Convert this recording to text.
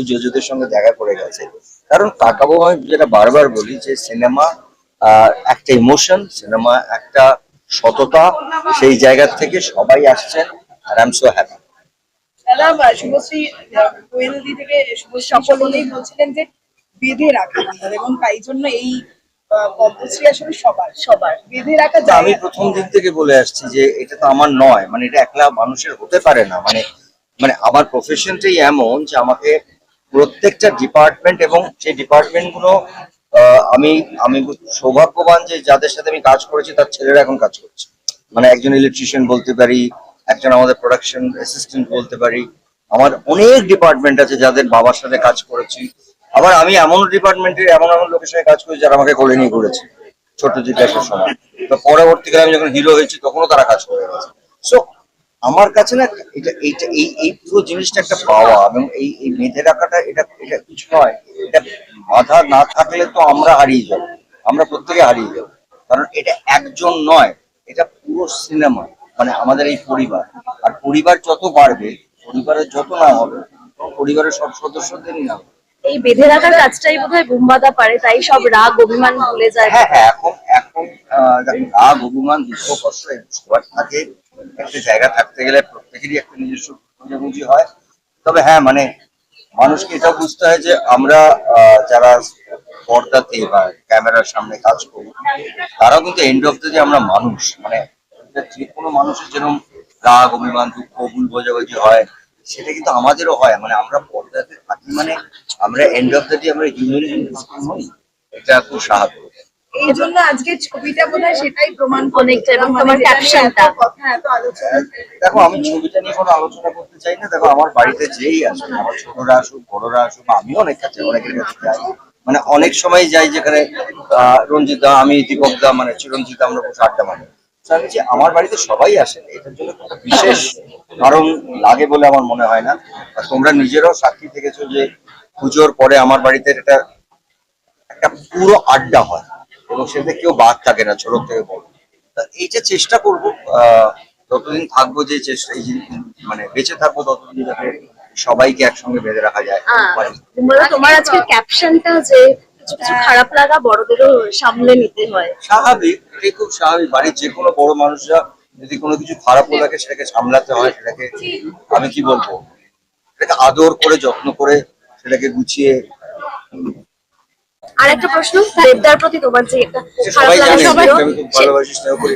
যোজুদের সঙ্গে দেখা করে গেছে। কারণ কাকাবু আমি যেটা বারবার বলি যে সিনেমা একটা ইমোশন, সিনেমা একটা সততা, সেই জায়গা থেকে সবাই আসছেন আর I am so happy. Subhashree কোয়েলদি থেকে শুভশ্রী সকলেই বলছিলেন যে বেঁধে রাখা এবং তাই জন্য এই পদ্মশ্রী আসলে সবার সবার বেঁধে রাখা যায়। আমি প্রথম দিক থেকে বলে আসছি যে এটা তো আমার নয়, মানে এটা একলা মানুষের হতে পারে না। মানে মানে আমার প্রফেশনটাই এমন যে আমাকে প্রত্যেকটা ডিপার্টমেন্ট এবং সেই ডিপার্টমেন্ট গুলো আমি আমি সৌভাগ্যবান যে যাদের সাথে আমি কাজ করেছি তার ছেলেরা এখন কাজ করছে। মানে একজন ইলেকট্রিশিয়ান বলতে পারি, একজন আমাদের প্রোডাকশন অ্যাসিস্ট্যান্ট বলতে পারি, আমার অনেক ডিপার্টমেন্ট আছে যাদের বাবার সাথে কাজ করেছি। আবার আমি এমন ডিপার্টমেন্টের এমন এমন লোকের সাথে কাজ করেছি যারা আমাকে কোলে নিয়ে ঘুরেছে ছোট জিজ্ঞাসার সময়। তো পরবর্তীকালে আমি যখন হিরো হয়েছি তখনও তারা কাজ করে গেছে। সো আমার কাছে না এটা এইটা এই পুরো জিনিসটা একটা পাওয়া, এবং এই বেঁধে রাখাটা এটা এটা কিছু নয়। এটা বাধা না থাকলে তো আমরা হারিয়ে যাবো, আমরা প্রত্যেকে হারিয়ে যাবো। কারণ এটা একজন নয়, এটা পুরো সিনেমা, মানে আমাদের এই পরিবার। আর পরিবার যত বাড়বে, পরিবারের যত না হবে, পরিবারের সব সদস্যদেরই না হবে। এই বেঁধে রাখার কাজটাই বোধহয় বুম্বাদা পারে, তাই সব রাগ অভিমান ভুলে যায়। হ্যাঁ হ্যাঁ, এখন এখন দেখো, রাগ অভিমান দুঃখ কষ্ট সবার থাকে। একটা জায়গা থাকতে গেলে প্রত্যেকেরই একটা নিজস্ব বুঝাবুঝি হয়। তবে হ্যাঁ, মানে মানুষকে এটা বুঝতে হয় যে আমরা যারা পর্দাতে বা ক্যামেরার সামনে কাজ করি, তারাও কিন্তু এন্ড অফ দ্য ডে আমরা মানুষ। মানে যে কোনো মানুষের যেরকম রাগ অভিমান দুঃখ ভুল বোঝাবুঝি হয়, সেটা কিন্তু আমাদেরও হয়। মানে আমরা পর্দাতে থাকি, মানে আমরা এন্ড অফ দ্য ডে আমরা হিউম্যান হই। এটা খুব স্বাভাবিক। এই জন্য আজকে ছবিটা বোধহয় সেটাই প্রমাণ অনেকটা, এবং মানে তোমার ক্যাপশনটা। কথা এত আলোচনা। দেখো, আমি ছবিটা নিয়ে কোনো আলোচনা করতে চাই না। দেখো, আমার বাড়িতে যেই আসুক, আমার ছোটরা আসুক বড়রা আসুক, বা আমি অনেকের কাছে যাই, মানে অনেক সময় যাই যেখানে রঞ্জিত দা, আমি দীপক দা, মানে চিরঞ্জিত, আমরা বসে আড্ডা মারি। তো আমি যে আমার বাড়িতে সবাই আসেন, এটার জন্য একটা বিশেষ কারণ লাগে বলে আমার মনে হয় না। আর তোমরা নিজেরাও সাক্ষী থেকেছো যে পুজোর পরে আমার বাড়িতে এটা একটা পুরো আড্ডা হয়, এবং সেটা কেউ বাদ থাকে না, ছোট থেকে বড়। এইটা চেষ্টা করবো যতদিন থাকবো, যে চেষ্টা মানে বেঁচে থাকবো ততদিন যাতে সবাইকে একসঙ্গে বেঁধে রাখা যায়। বুম্বাদা, তোমার আজকে ক্যাপশনটা যে কিছু কিছু খারাপ লাগা বড়দেরও সামলে নিতে হয়, স্বাভাবিক, এটাই খুব স্বাভাবিক। বাড়ির যে কোনো বড় মানুষরা যদি কোনো কিছু খারাপ লাগে সেটাকে সামলাতে হয়। সেটাকে আমি কি বলবো, সেটাকে আদর করে যত্ন করে সেটাকে গুছিয়ে। আর একটা প্রশ্ন, দেবদার প্রতি তোমার যে একটা খারাপ সবাই লাগা জানে সবাই আমি খুব ভালোবাসি, স্নেহ করি।